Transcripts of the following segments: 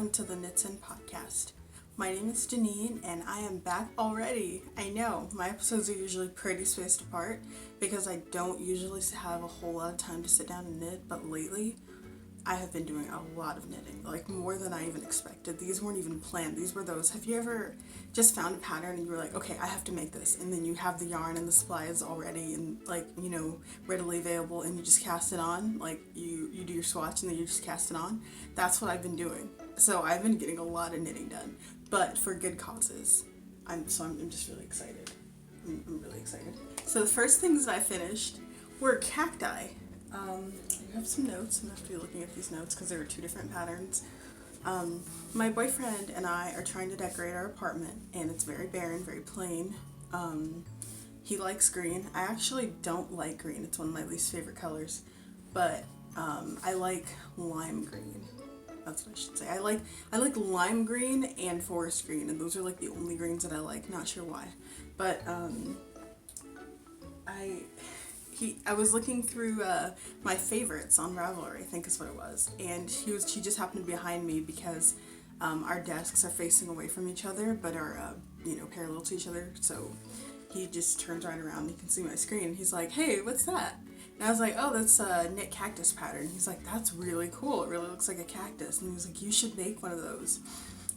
welcome to the Knits In podcast. My name is Denine and I am back already. I know, my episodes are usually pretty spaced apart because I don't usually have a whole lot of time to sit down and knit, but lately I have been doing a lot of knitting, like more than I even expected. These weren't even planned. These were those, have you ever just found a pattern and you were like, okay, I have to make this, and then you have the yarn and the supplies already and like, you know, readily available, and you just cast it on, like you do your swatch and then you just cast it on. That's what I've been doing. So I've been getting a lot of knitting done, but for good causes. I'm just really excited. I'm really excited. So the first things that I finished were cacti. I have some notes. I'm going to have to be looking at these notes because there are two different patterns. My boyfriend and I are trying to decorate our apartment, and it's very barren, very plain. He likes green. I actually don't like green. It's one of my least favorite colors, but I like lime green. That's what I should say. I like lime green and forest green, and those are like the only greens that I like. Not sure why, but I was looking through my favorites on Ravelry, I think is what it was, and she just happened to be behind me because our desks are facing away from each other, but are parallel to each other. So he just turns right around and he can see my screen. And he's like, "Hey, what's that?" And I was like, "Oh, that's a knit cactus pattern." He's like, "That's really cool. It really looks like a cactus." And he was like, "You should make one of those."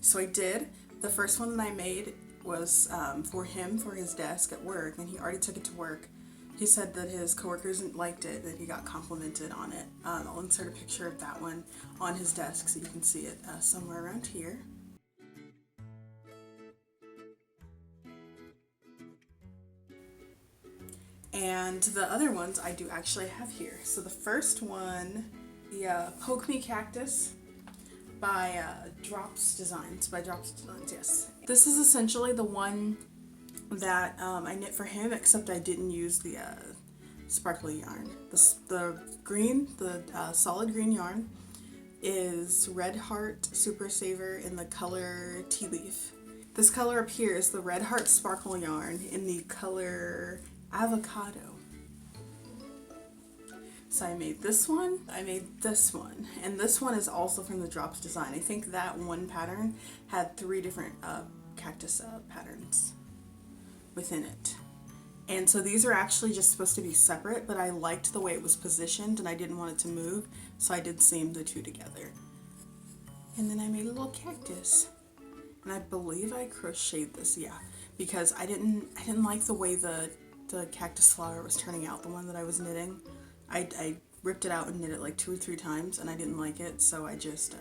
So I did. The first one that I made was for him for his desk at work, and he already took it to work. He said that his coworkers liked it, that he got complimented on it. I'll insert a picture of that one on his desk so you can see it somewhere around here. And the other ones I do actually have here. So the first one, the Poke Me Cactus by Drops Designs, yes. This is essentially the one that I knit for him, except I didn't use the sparkly yarn. The solid green yarn is Red Heart Super Saver in the color Tea Leaf. This color up here is the Red Heart Sparkle yarn in the color Avocado. So I made this one, I made this one, and this one is also from the Drops Design. I think that one pattern had 3 different cactus patterns within it. And so these are actually just supposed to be separate, but I liked the way it was positioned and I didn't want it to move, so I did seam the two together. And then I made a little cactus. And I believe I crocheted this, yeah, because I didn't like the way the cactus flower was turning out, the one that I was knitting. I ripped it out and knit it like 2 or 3 times and I didn't like it, so I just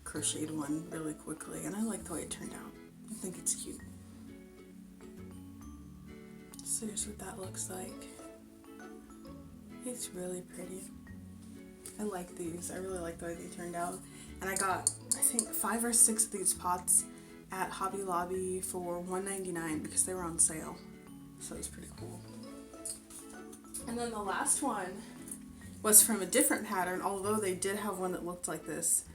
crocheted one really quickly, and I like the way it turned out. I think it's cute. So here's what that looks like. It's really pretty. I like these. I really like the way they turned out. And I got, I think, 5 or 6 of these pots at Hobby Lobby for $1.99 because they were on sale. So it's pretty cool. And then the last one was from a different pattern, although they did have one that looked like this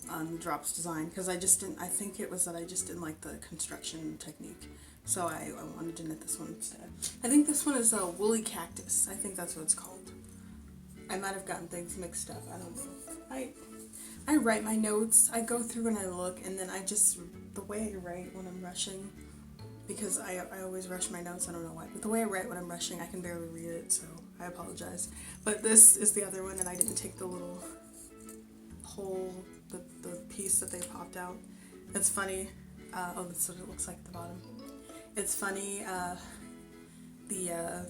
on the Drops Design, because I think it was that I just didn't like the construction technique. So I wanted to knit this one instead. I think this one is a Woolly Cactus. I think that's what it's called. I might have gotten things mixed up. I don't know. I write my notes. I go through and I look, and then the way I write when I'm rushing, because I always rush my notes, I don't know why, but the way I write when I'm rushing, I can barely read it, so I apologize. But this is the other one, and I didn't take the little hole, the piece that they popped out. It's funny. That's what it looks like at the bottom. It's funny, the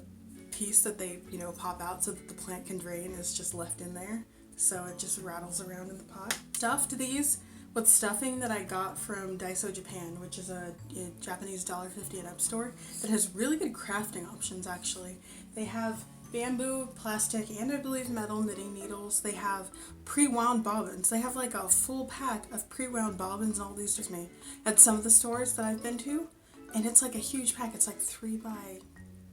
piece that they, pop out so that the plant can drain is just left in there. So it just rattles around in the pot. Stuffed these with stuffing that I got from Daiso Japan, which is a Japanese $1.50 and up store that has really good crafting options, actually. They have bamboo, plastic, and I believe metal knitting needles. They have pre-wound bobbins. They have like a full pack of pre-wound bobbins and all these with me at some of the stores that I've been to. And it's like a huge pack. It's like 3 by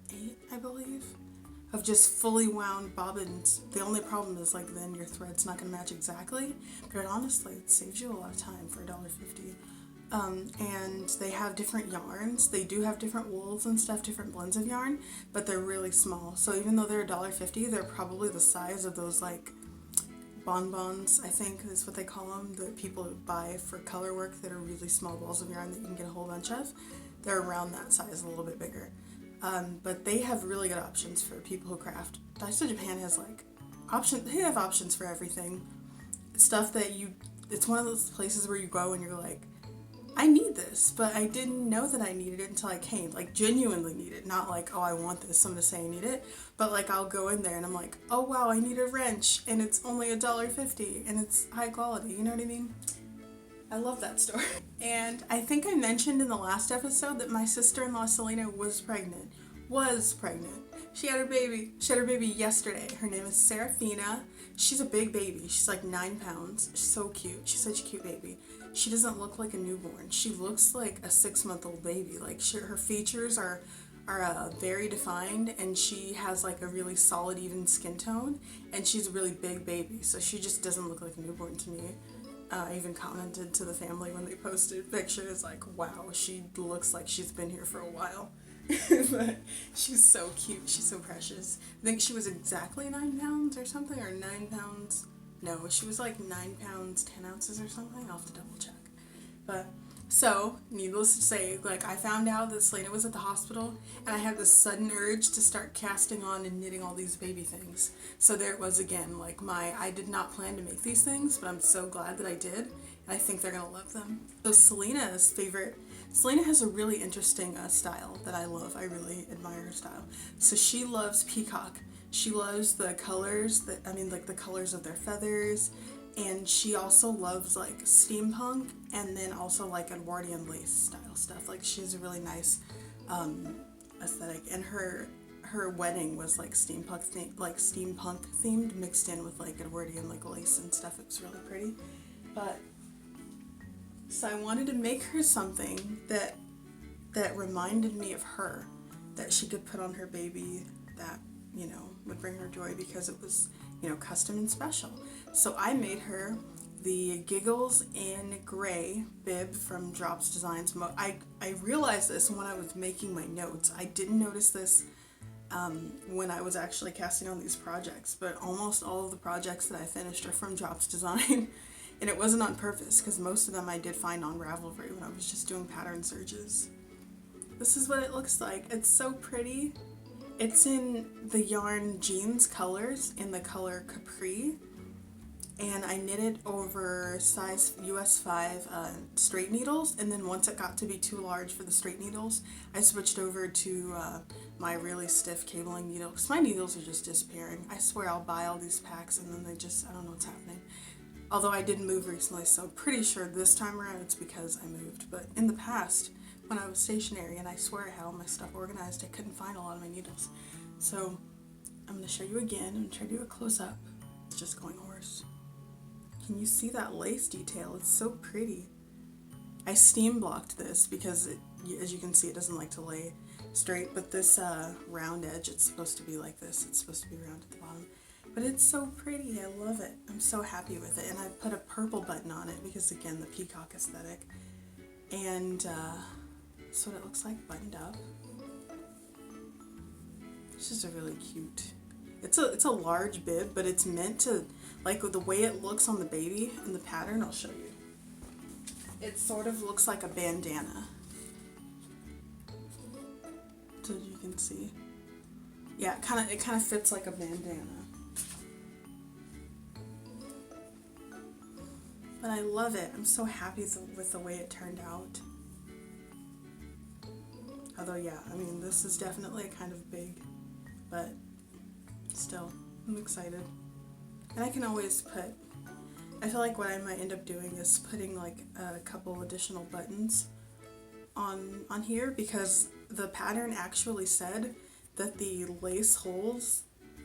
8, I believe, of just fully wound bobbins. The only problem is like then your thread's not going to match exactly, but honestly it saves you a lot of time for $1.50. And they have different yarns. They do have different wools and stuff, different blends of yarn, but they're really small. So even though they're $1.50, they're probably the size of those like bonbons, I think is what they call them, that people buy for color work that are really small balls of yarn that you can get a whole bunch of. They're around that size, a little bit bigger. But they have really good options for people who craft. Daiso Japan has like options, they have options for everything. Stuff that it's one of those places where you go and you're like, I need this, but I didn't know that I needed it until I came. Like, genuinely need it. Not like, oh, I want this, so I'm gonna say I need it. But like, I'll go in there and I'm like, oh wow, I need a wrench, and it's only $1.50, and it's high quality, you know what I mean? I love that store. And I think I mentioned in the last episode that my sister-in-law Selina was pregnant. She had her baby. She had her baby yesterday. Her name is Serafina. She's a big baby. She's like 9 pounds. She's so cute. She's such a cute baby. She doesn't look like a newborn. She looks like a 6-month-old baby. Like her features are very defined, and she has like a really solid, even skin tone, and she's a really big baby. So she just doesn't look like a newborn to me. I even commented to the family when they posted pictures, like, wow, she looks like she's been here for a while. But she's so cute. She's so precious. I think she was exactly 9 pounds or something, or 9 pounds. No, she was like 9 pounds, 10 ounces or something. I'll have to double check. But so, needless to say, like, I found out that Selena was at the hospital, and I had this sudden urge to start casting on and knitting all these baby things. So there it was again, like I did not plan to make these things, but I'm so glad that I did, and I think they're gonna love them. So Selena has a really interesting style that I love. I really admire her style. So she loves peacock. She loves the colors like the colors of their feathers. And she also loves like steampunk, and then also like Edwardian lace style stuff. Like, she has a really nice aesthetic, and her wedding was like steampunk themed, mixed in with like Edwardian like lace and stuff. It was really pretty. But so I wanted to make her something that reminded me of her, that she could put on her baby, that, you know, would bring her joy, because it was, you know, custom and special. So I made her the Giggles in Gray bib from Drops Designs. I realized this when I was making my notes. I didn't notice this when I was actually casting on these projects, but almost all of the projects that I finished are from Drops Design. And it wasn't on purpose, because most of them I did find on Ravelry when I was just doing pattern searches. This is what it looks like. It's so pretty. It's in the yarn Jeans colors, in the color Capri, and I knitted over size US 5 straight needles, and then once it got to be too large for the straight needles, I switched over to my really stiff cabling needle, because my needles are just disappearing. I swear I'll buy all these packs and then I don't know what's happening. Although I did move recently, so pretty sure this time around it's because I moved. But in the past, when I was stationary, and I swear I had all my stuff organized, I couldn't find a lot of my needles. So I'm going to show you again. I'm going to try to do a close-up. It's just going hoarse. Can you see that lace detail? It's so pretty. I steam blocked this because, as you can see, it doesn't like to lay straight, but this round edge, it's supposed to be like this. It's supposed to be round at the bottom. But it's so pretty. I love it. I'm so happy with it. And I put a purple button on it because, again, the peacock aesthetic. And that's what it looks like buttoned up. It's just a really cute. It's a large bib, but it's meant to, like, the way it looks on the baby in the pattern, I'll show you. It sort of looks like a bandana. So you can see. Yeah, it kind of fits like a bandana. But I love it. I'm so happy with the way it turned out. Although, yeah, I mean, this is definitely kind of big, but still, I'm excited. And I can always I feel like what I might end up doing is putting like a couple additional buttons on here, because the pattern actually said that the lace holes,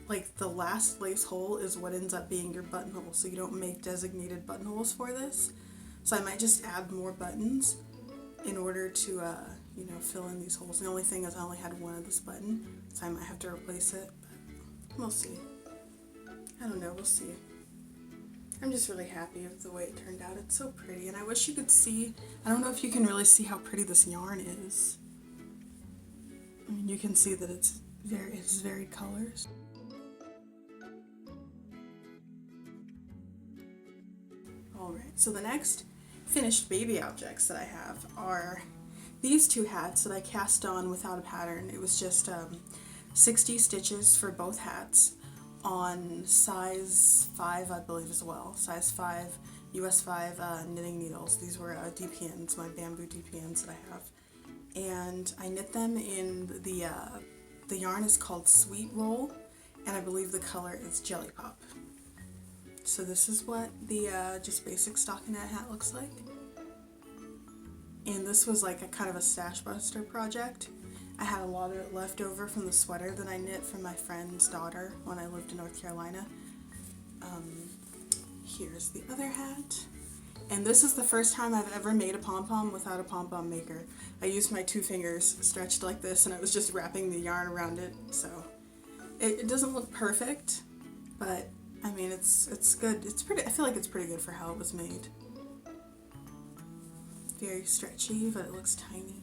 like the last lace hole, is what ends up being your buttonhole, so you don't make designated buttonholes for this. So I might just add more buttons in order to, you know, fill in these holes. The only thing is I only had one of this button, so I might have to replace it, but we'll see. I don't know, we'll see. I'm just really happy with the way it turned out. It's so pretty, and I wish you could see, I don't know if you can really see how pretty this yarn is. I mean, you can see that it's varied colors. Alright, so the next finished baby objects that I have are these two hats that I cast on without a pattern. It was just 60 stitches for both hats on size 5, I believe, as well. Size 5, US 5 knitting needles. These were DPNs, my bamboo DPNs that I have. And I knit them in the yarn is called Sweet Roll, and I believe the color is Jelly Pop. So this is what the just basic stockinette hat looks like. And this was like a kind of a stash buster project. I had a lot of it left over from the sweater that I knit for my friend's daughter when I lived in North Carolina. Here's the other hat. And this is the first time I've ever made a pom-pom without a pom-pom maker. I used my 2 fingers stretched like this, and I was just wrapping the yarn around it. So it doesn't look perfect, but I mean it's good. It's pretty. I feel like it's pretty good for how it was made. Very stretchy, but it looks tiny,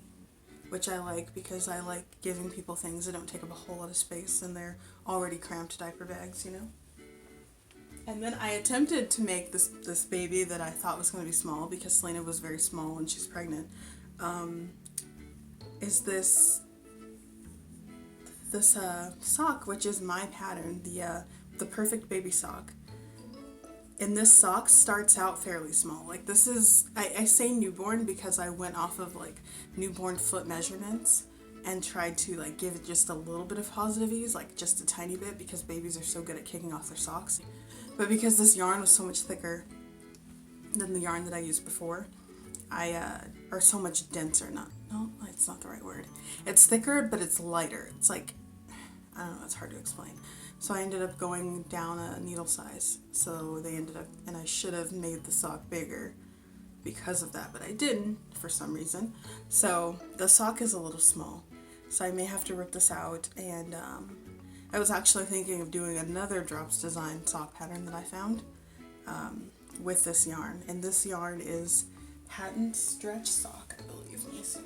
which I like because I like giving people things that don't take up a whole lot of space in their already cramped diaper bags, you know? And then I attempted to make this baby that I thought was going to be small because Selina was very small when she's pregnant. Is this sock, which is my pattern, the perfect baby sock. And this sock starts out fairly small. Like this is, I say newborn because I went off of like newborn foot measurements and tried to like give it just a little bit of positive ease, like just a tiny bit, because babies are so good at kicking off their socks. But because this yarn was so much thicker than the yarn that I used before, or so much denser, no, it's not the right word. It's thicker, but it's lighter. It's like, I don't know, it's hard to explain. So I ended up going down a needle size. So they ended up, and I should have made the sock bigger because of that, but I didn't for some reason. So the sock is a little small. So I may have to rip this out, and I was actually thinking of doing another Drops Design sock pattern that I found with this yarn. And this yarn is Patent Stretch Sock, I believe. Let me see.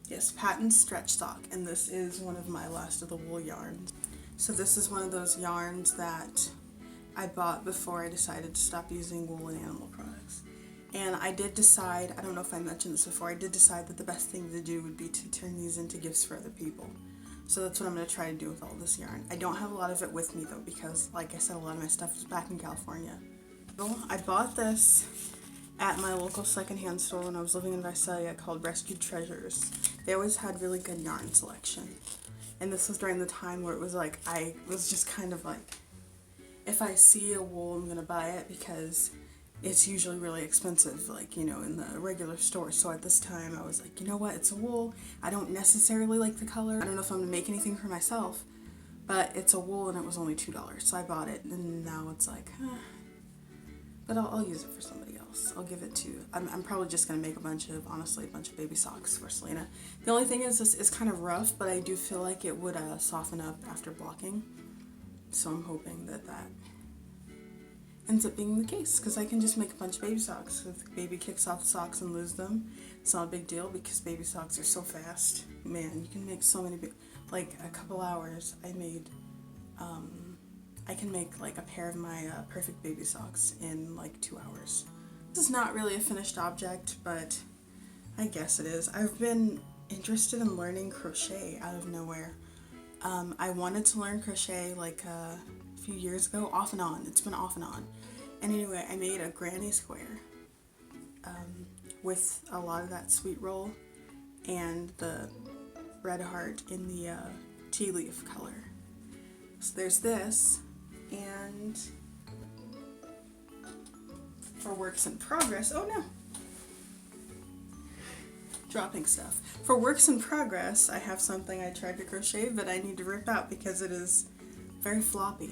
Yes, Patent Stretch Sock, and this is one of my last of the wool yarns. So this is one of those yarns that I bought before I decided to stop using wool and animal products. And I did decide, I don't know if I mentioned this before, I did decide that the best thing to do would be to turn these into gifts for other people. So that's what I'm going to try to do with all this yarn. I don't have a lot of it with me though, because like I said, a lot of my stuff is back in California. So I bought this at my local secondhand store when I was living in Visalia called Rescued Treasures. They always had really good yarn selection. And this was during the time where it was like, I was just kind of like, if I see a wool, I'm going to buy it because it's usually really expensive, like, you know, in the regular store. So at this time I was like, you know what, it's a wool. I don't necessarily like the color. I don't know if I'm going to make anything for myself, but it's a wool and it was only $2. So I bought it, and now it's like, but I'll use it for somebody else. I'll give it to, I'm probably just going to make honestly, a bunch of baby socks for Selina. The only thing is this is kind of rough, but I do feel like it would soften up after blocking. So I'm hoping that ends up being the case, because I can just make a bunch of baby socks. If the baby kicks off the socks and lose them, it's not a big deal because baby socks are so fast. Man, you can make so many, like a couple hours I made, I can make like a pair of my perfect baby socks in like 2 hours. This is not really a finished object, but I guess it is. I've been interested in learning crochet out of nowhere. I wanted to learn crochet like a few years ago, off and on. It's been off and on. And anyway, I made a granny square with a lot of that sweet roll and the red heart in the tea leaf color. So there's this, and for works in progress, oh no, dropping stuff. For works in progress, I have something I tried to crochet, but I need to rip out because it is very floppy.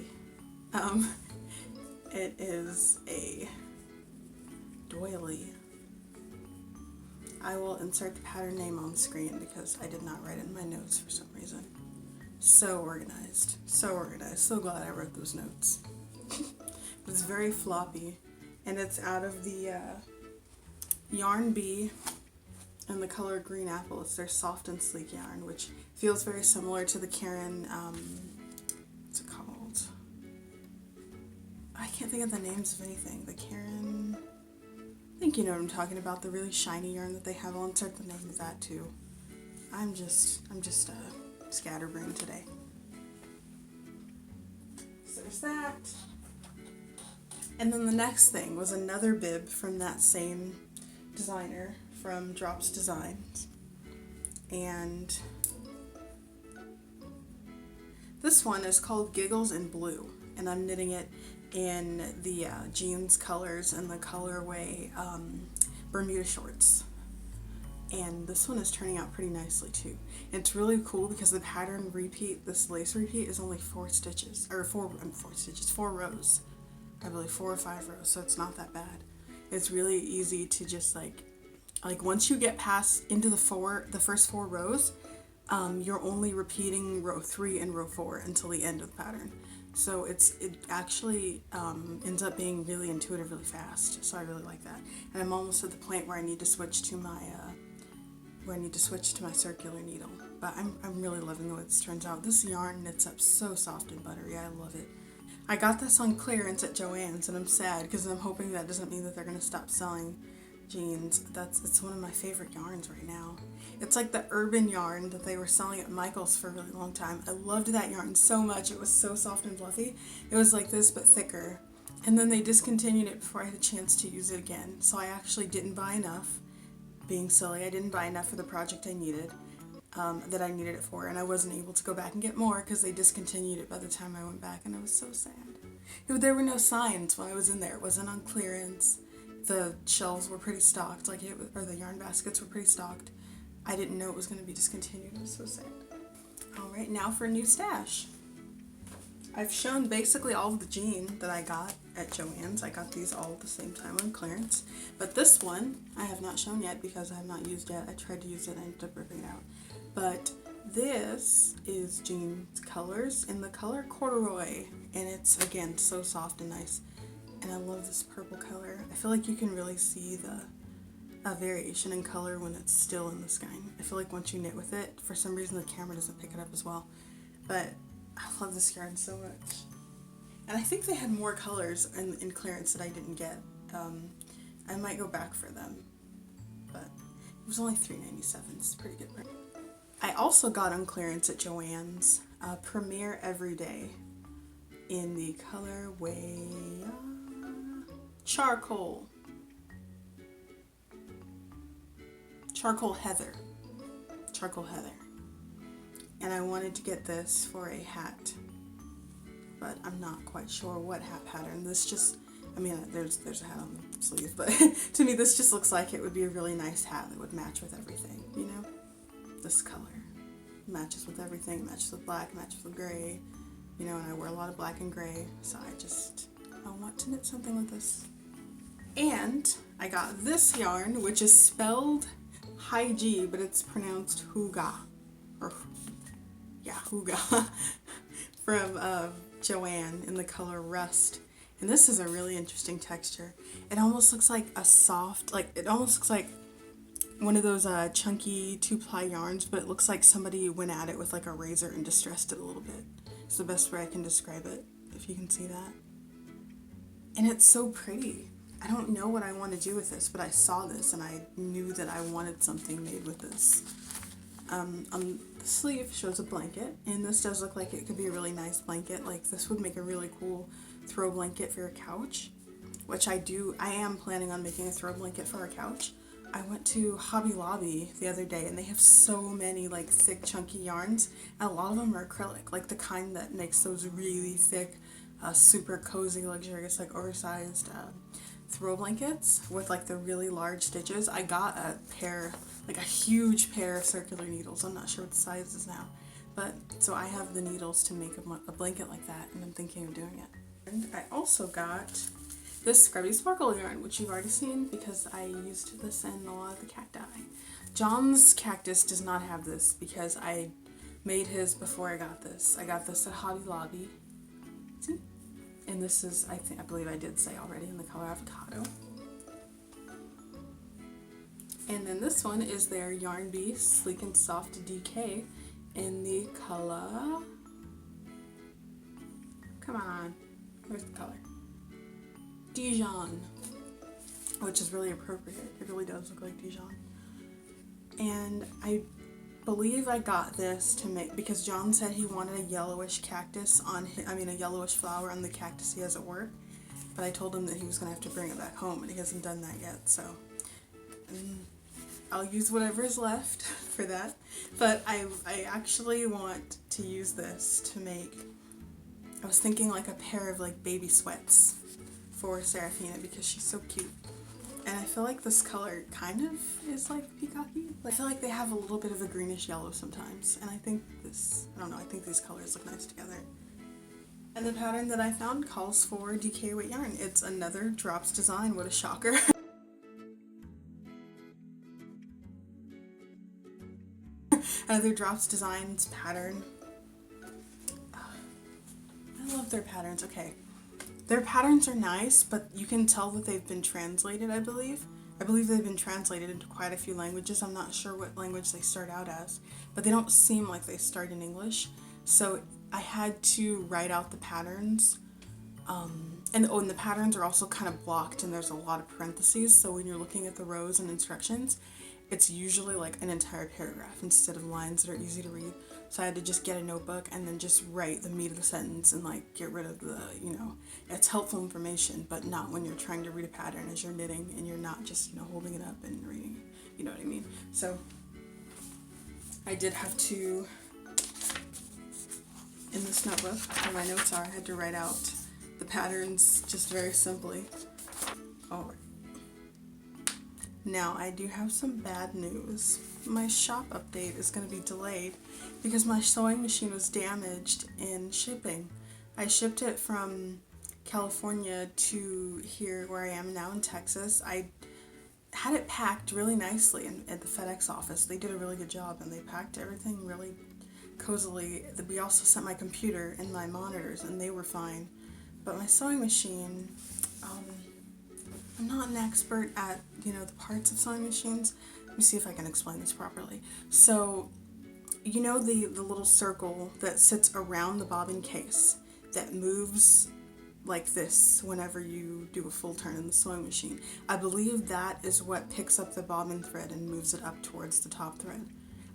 It is a doily. I will insert the pattern name on the screen because I did not write it in my notes for some reason. So organized, so organized. So glad I wrote those notes. It's very floppy, and it's out of the Yarn Bee and the color Green Apple. It's their soft and sleek yarn, which feels very similar to the Karen, what's it called? I can't think of the names of anything. The Karen, I think you know what I'm talking about, the really shiny yarn that they have. I'll insert the name of that too. I'm just scatterbrained today. So there's that. And then the next thing was another bib from that same designer, from Drops Designs. And this one is called Giggles Blue, and I'm knitting it in the jeans colors and the colorway Bermuda shorts. And this one is turning out pretty nicely too. And it's really cool because the pattern repeat, this lace repeat, is only 4 stitches, or 4 rows. I believe 4 or 5 rows, so it's not that bad. It's really easy to just like once you get past into the first 4 rows, you're only repeating row 3 and row 4 until the end of the pattern. So it actually ends up being really intuitive really fast. So I really like that. And I'm almost at the point where I need to switch to my circular needle. But I'm really loving the way this turns out. This yarn knits up so soft and buttery. I love it. I got this on clearance at Joann's, and I'm sad because I'm hoping that doesn't mean that they're going to stop selling jeans. It's one of my favorite yarns right now. It's like the urban yarn that they were selling at Michael's for a really long time. I loved that yarn so much. It was so soft and fluffy. It was like this but thicker. And then they discontinued it before I had a chance to use it again. So I actually didn't buy enough. Being silly, I didn't buy enough for the project I needed, that I needed it for, and I wasn't able to go back and get more because they discontinued it by the time I went back, and I was so sad. There were no signs when I was in there. It wasn't on clearance. The shelves were pretty stocked, or the yarn baskets were pretty stocked. I didn't know it was going to be discontinued. I was so sad. Alright, now for a new stash. I've shown basically all of the jean that I got at Joann's. I got these all at the same time on clearance. But this one I have not shown yet because I have not used yet. I tried to use it and I ended up ripping it out. But this is jeans colors in the color corduroy. And it's, again, so soft and nice. And I love this purple color. I feel like you can really see the variation in color when it's still in the skein. I feel like once you knit with it, for some reason the camera doesn't pick it up as well. But I love this yarn so much. And I think they had more colors in clearance that I didn't get. I might go back for them. But it was only $3.97. It's a pretty good price. I also got on clearance at Joann's Premier Everyday in the colorway Charcoal Heather. And I wanted to get this for a hat, but I'm not quite sure what hat pattern. This just, I mean, there's a hat on the sleeve, but to me this just looks like it would be a really nice hat that would match with everything, you know? This color matches with everything, it matches with black, it matches with gray, you know, and I wear a lot of black and gray, so I want to knit something with this. And I got this yarn, which is spelled high G, but it's pronounced Hooga, or yeah, Hooga, from Joann in the color Rust. And this is a really interesting texture. It almost looks like a soft, it almost looks like one of those chunky 2-ply yarns, but it looks like somebody went at it with like a razor and distressed it a little bit. It's the best way I can describe it, if you can see that. And it's so pretty. I don't know what I want to do with this, but I saw this and I knew that I wanted something made with this. On the sleeve shows a blanket, and this does look like it could be a really nice blanket. Like, this would make a really cool throw blanket for your couch, which I am planning on making a throw blanket for our couch. I went to Hobby Lobby the other day, and they have so many like thick chunky yarns, and a lot of them are acrylic, like the kind that makes those really thick, super cozy, luxurious, like oversized throw blankets with like the really large stitches. I got a pair, like a huge pair of circular needles. I'm not sure what the size is now, but so I have the needles to make a blanket like that, and I'm thinking of doing it. And I also got this Scrubby Sparkle yarn, which you've already seen because I used this in a lot of the cacti. John's Cactus does not have this because I made his before I got this. I got this at Hobby Lobby. See? And this is, I believe I did say already, in the color Avocado. And then this one is their Yarn Beast Sleek and Soft DK in the color, come on, where's the color? Dijon, which is really appropriate. It really does look like Dijon. And I believe I got this to make, because John said he wanted a yellowish cactus on his, a yellowish flower on the cactus he has at work. But I told him that he was going to have to bring it back home, and he hasn't done that yet, so I'll use whatever is left for that. But I actually want to use this to make, I was thinking like a pair of like baby sweats for Seraphina because she's so cute. And I feel like this color kind of is like peacocky. I feel like they have a little bit of a greenish yellow sometimes. And I think this, I don't know, I think these colors look nice together. And the pattern that I found calls for DK weight yarn. It's another drops design, what a shocker. Another drops designs pattern. I love their patterns, okay. Their patterns are nice, but you can tell that they've been translated, I believe. I believe they've been translated into quite a few languages. I'm not sure what language they start out as, but they don't seem like they start in English. So I had to write out the patterns. And the patterns are also kind of blocked and there's a lot of parentheses. So when you're looking at the rows and instructions, it's usually like an entire paragraph instead of lines that are easy to read. So I had to just get a notebook and then just write the meat of the sentence and like get rid of the, it's helpful information, but not when you're trying to read a pattern as you're knitting and you're not just, holding it up and reading it. You know what I mean? So I did have to, in this notebook where my notes are, I had to write out the patterns just very simply. Alright. Now, I do have some bad news. My shop update is going to be delayed because my sewing machine was damaged in shipping. I shipped it from California to here where I am now in Texas. I had it packed really nicely at the FedEx office. They did a really good job and they packed everything really cozily. We also sent my computer and my monitors and they were fine. But my sewing machine, I'm not an expert at, the parts of sewing machines. Let me see if I can explain this properly. So, the little circle that sits around the bobbin case that moves like this whenever you do a full turn in the sewing machine. I believe that is what picks up the bobbin thread and moves it up towards the top thread.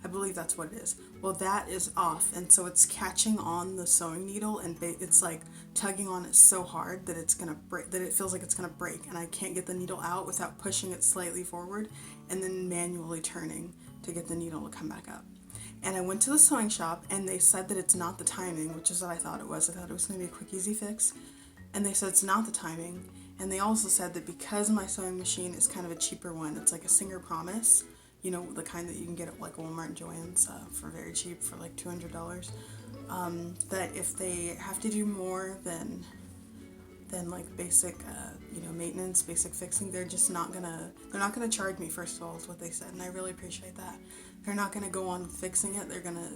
I believe that's what it is. Well, that is off, and so it's catching on the sewing needle, and it's like tugging on it so hard that it's gonna break. That it feels like it's gonna break, and I can't get the needle out without pushing it slightly forward and then manually turning to get the needle to come back up. And I went to the sewing shop, and they said that it's not the timing, which is what I thought it was. I thought it was gonna be a quick, easy fix, and they said it's not the timing. And they also said that because my sewing machine is kind of a cheaper one, it's like a Singer Promise. The kind that you can get at like Walmart and Joann's for very cheap, for like $200. That if they have to do more than like basic, maintenance, basic fixing, they're not gonna charge me. First of all, is what they said, and I really appreciate that. They're not gonna go on fixing it. They're gonna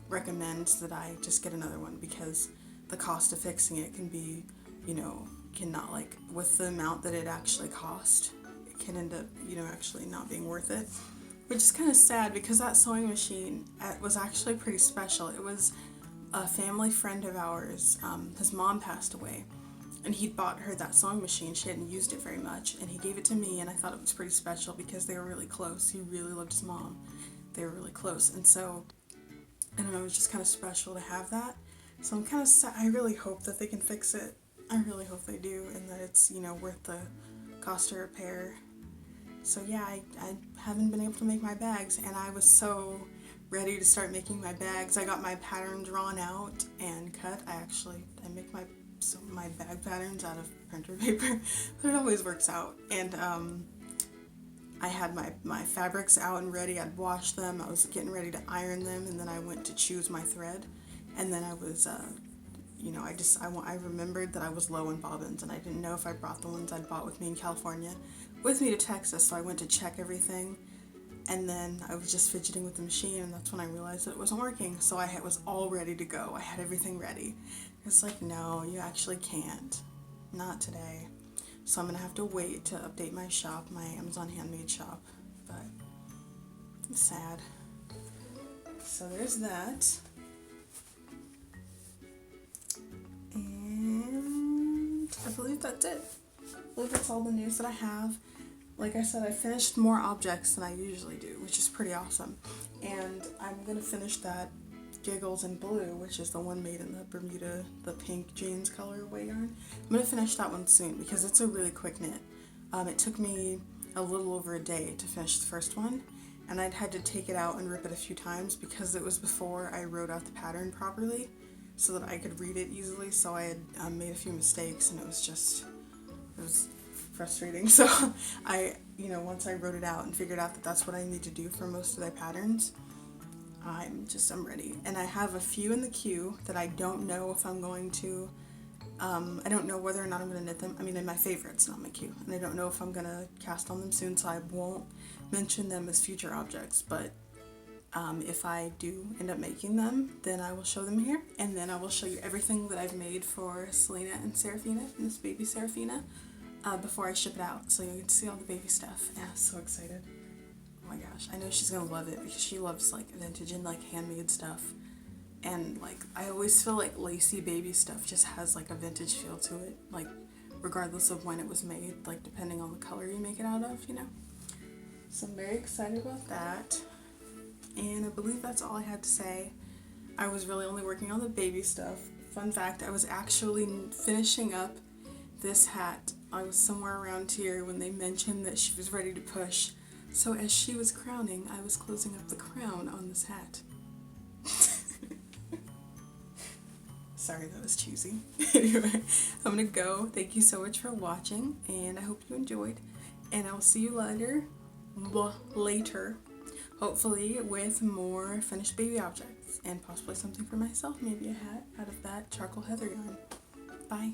recommend that I just get another one because the cost of fixing it can be, cannot like with the amount that it actually cost. Can end up, actually not being worth it, which is kind of sad because that sewing machine was actually pretty special. It was a family friend of ours. His mom passed away, and he'd bought her that sewing machine. She hadn't used it very much, and he gave it to me, and I thought it was pretty special because they were really close. He really loved his mom. They were really close, and so, I don't know, it was just kind of special to have that. So I'm kind of sad. I really hope that they can fix it. I really hope they do, and that it's, worth the cost of repair. So yeah, I haven't been able to make my bags, and I was so ready to start making my bags. I got my pattern drawn out and cut. I make my bag patterns out of printer paper, but it always works out. And I had my fabrics out and ready. I'd washed them. I was getting ready to iron them, and then I went to choose my thread, and then I was I remembered that I was low on bobbins, and I didn't know if I brought the ones I'd bought with me in California with me to Texas, so I went to check everything, and then I was just fidgeting with the machine, and that's when I realized that it wasn't working. So I was all ready to go. I had everything ready. It's like, no, you actually can't. Not today. So I'm gonna have to wait to update my shop, my Amazon Handmade shop, but it's sad. So there's that. And I believe that's it. believe that's all the news that I have. Like I said, I finished more objects than I usually do, which is pretty awesome. And I'm going to finish that Giggles in Blue, which is the one made in the Bermuda, the pink jeans colorway yarn. I'm going to finish that one soon because it's a really quick knit. It took me a little over a day to finish the first one, and I'd had to take it out and rip it a few times because it was before I wrote out the pattern properly so that I could read it easily. So I had made a few mistakes, and it was frustrating. So once I wrote it out and figured out that that's what I need to do for most of their patterns, I'm ready. And I have a few in the queue that I don't know if I'm going to, I don't know whether or not I'm going to knit them. I mean, in my favorites, not my queue. And I don't know if I'm going to cast on them soon, so I won't mention them as future objects. But if I do end up making them, then I will show them here. And then I will show you everything that I've made for Selina and Serafina, and this baby Serafina, before I ship it out. So you can see all the baby stuff. Yeah, so excited. Oh my gosh, I know she's gonna love it because she loves like vintage and like handmade stuff. And like, I always feel like lacy baby stuff just has like a vintage feel to it, like regardless of when it was made, like depending on the color you make it out of, you know. So I'm very excited about that. And I believe that's all I had to say. I was really only working on the baby stuff. Fun fact, I was actually finishing up this hat. I was somewhere around here when they mentioned that she was ready to push. So as she was crowning, I was closing up the crown on this hat. Sorry, that was cheesy. Anyway, I'm gonna go. Thank you so much for watching, and I hope you enjoyed. And I'll see you later, hopefully with more finished baby objects, and possibly something for myself, maybe a hat out of that charcoal heather yarn. Bye.